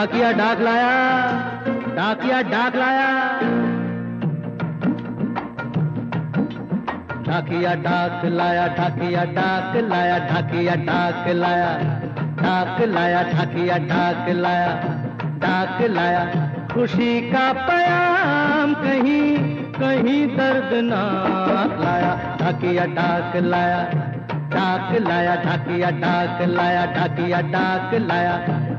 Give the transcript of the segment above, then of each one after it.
डाकिया डाक लाया, डाकिया डाक लाया, डाकिया डाक लाया, डाकिया डाक लाया, डाकिया डाक लाया, डाक लाया, डाकिया डाक लाया, डाक लाया, खुशी का पयाम कहीं कहीं दर्दनाक लाया, डाकिया डाक लाया, डाक लाया, डाकिया डाक लाया, डाकिया डाक लाया,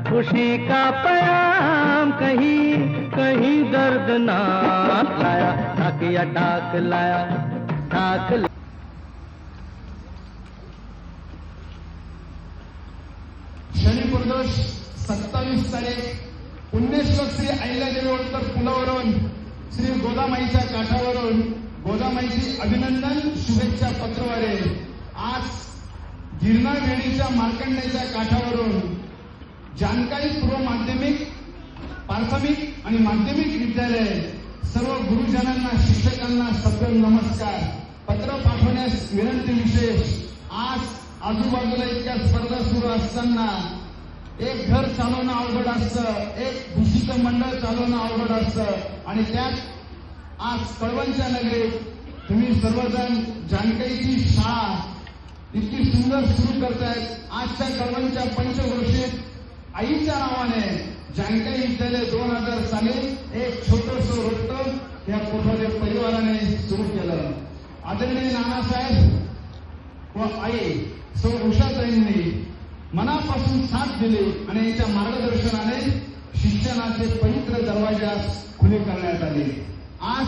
खुशी का पयाम कहीं कहीं दर्दनाक लाया, डाकिया डाक लाया, डाक लाया। शनी प्रदोष 27 तारीख पुण्यश्लोक श्री अहिल्यादेवी होळकर पुलावरून श्री गोदामाईच्या काठावरून गोदामाईची अभिनंदन शुभेच्छा पत्रवारे आज गिरणा वेळीच्या मार्कंडेच्या काठावरून जानकारी पूर्व माध्यमिक प्राथमिक आणि माध्यमिक विद्यालय सर्व गुरुजनांना शिक्षकांना सप्रेम नमस्कार. पत्र पाठवण्यास विनंती विशेष. आज आजूबाजूला इतक्या स्पर्धा सुरू असताना एक घर चालवणं अवघड असतं, एक दूषित मंडळ चालवणं अवघड असतं आणि त्यात आज कळवणच्या नगरीत तुम्ही सर्वजण जानकाईची शाळा इतकी सुंदर सुरू करतायत. आजच्या कळवणच्या पंचवर्षीत आईच्या नावाने जानकाई विद्यालय 2000 साली एक छोटंसं रोपट या कोठारे परिवाराने सुरू केलं. आदरणीय नानासाहेब व आई सौ उषाताईंनी मनापासून साथ दिली आणि यांच्या मार्गदर्शनाने शिक्षणाचे पवित्र दरवाजा खुले करण्यात आले. आज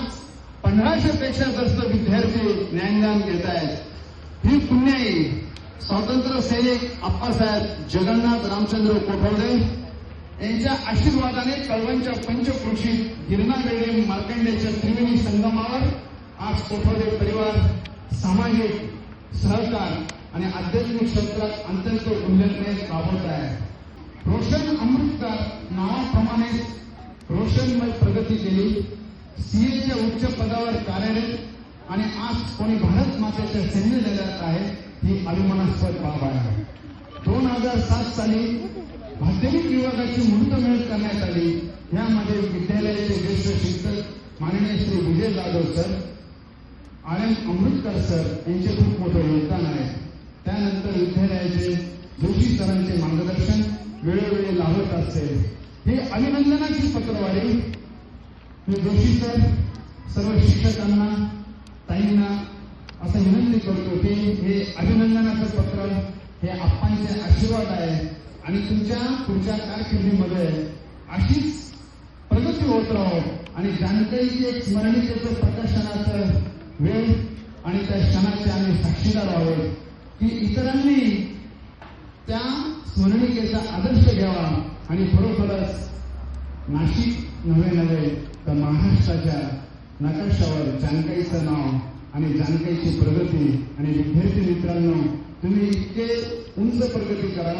1500 पेक्षा जास्त विद्यार्थी ज्ञानदान घेत आहेत. ही पुण्याई स्वातंत्र्य सैनिक आप्पासाहेब जगन्नाथ रामचंद्र कोठवडे यांच्या आशीर्वादाने कळवणच्या पंचक्रोशीत गिरणावेळी मार्कंडेच्या त्रिवेणी संगमावर आज कोठवडे परिवार सामाजिक सहकार आणि आध्यात्मिक क्षेत्रात अत्यंत उल्लेखनीय राबवत आहे. रोशन अमृतकर नावाप्रमाणे रोशनमय प्रगती केली. सीएच्या उच्च पदावर कार्यरत आणि आज कोणी भारत मातेच्या सैन्य दलात आहे ही अभिमानास्पद बाब आहे. 2007 साली माध्यमिक विभागाची मुहूर्तमेळ करण्यात आली. यामध्ये विद्यालयाचे ज्येष्ठ शिक्षक माननीय Shri Vijay Jadhav sir, R M. Amritkar sir यांचे खूप मोठे योगदान आहे. त्यानंतर विद्यालयाचे जोशी सरांचे मार्गदर्शन वेळोवेळी लाभत असते. हे अभिनंदनाची पत्रवारी मी जोशी सर सर्व शिक्षकांना ताईंना असं विनंती करतो की हे अभिनंदनाचं पत्र हे आप्पांचे आशीर्वाद आहे आणि तुमच्या पुढच्या कारकिर्दीमध्ये अशीच प्रगती होत राहो आणि जानकाईची एक स्मरणिकेचं प्रकाशनाचं वेळ आणि त्या क्षणाचे आम्ही साक्षीदार आहोत की इतरांनी त्या स्मरणिकेचा आदर्श घ्यावा आणि खरोखरच नाशिक नव्हे तर महाराष्ट्राच्या नकाशावर जानकाईचं नाव आणि जानकाईची प्रगती आणि विद्यार्थी मित्रांनो तुम्ही इतके उंच प्रगती करा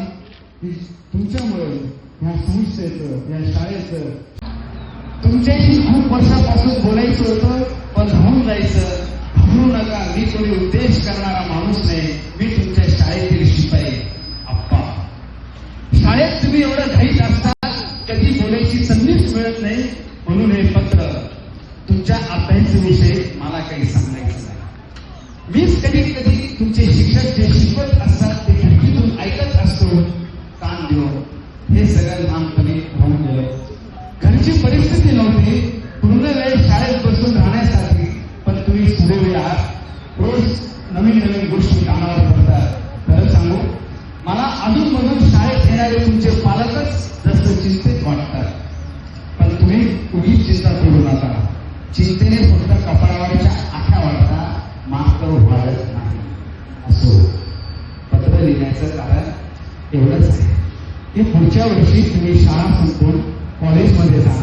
की तुमच्यामुळे या संस्थेचं या शाळेचं तुमच्याशी खूप वर्षापासून बोलायचं होतं पण राहून जायचं. घाबरू नका, मी कोणी उद्देश करणारा माणूस नाही, मी तुमच्या शाळेतील शिपाई आप्पा. शाळेत तुम्ही एवढं घाईत असता कधी बोलायची संधीच मिळत नाही म्हणून हे पत्र. तुमच्या अभ्यासाविषयी मला काही सांगायचं नाही. मीच कधी कधी तुमचे शिक्षक जे शिकवत असतात ते खिडकीतून ऐकत असतो कान देऊन. हे सगळं लहानपणी होऊन गेलं. घरची परिस्थिती नव्हती पूर्ण वेळ शाळेत बसून राहण्यासाठी, पण तुम्ही सुदैवी आहात. रोज नवीन नवीन गोष्टी कानावर पडतात. खरं सांगू मला अजूनमधून शाळेत येणारे तुमचे पालकच जास्त चिंतित वाटतात. पण तुम्ही उगीच चिंता करू नका. चिंतेने फक्त कपाळावरच्या आठ्या वाढता, मास्तर वाढत नाही. असो पत्र लिहिण्याचं कारण एवढंच आहे की पुढच्या वर्षी तुम्ही शाळा संपवून कॉलेजमध्ये जाणार.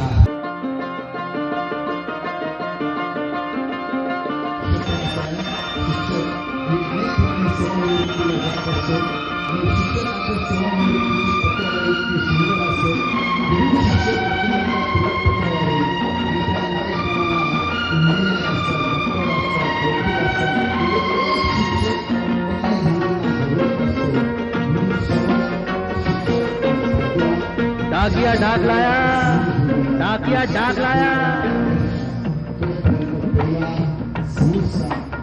डाकिया डाक लाया, डाकिया डाक लाया,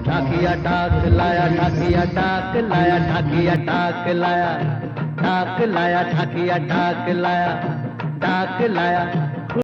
डाकिया डाक लाया, डाकिया डाक लाया, डाकिया डाक लाया, डाक लाया, डाकिया डाक लाया, डाक लाया।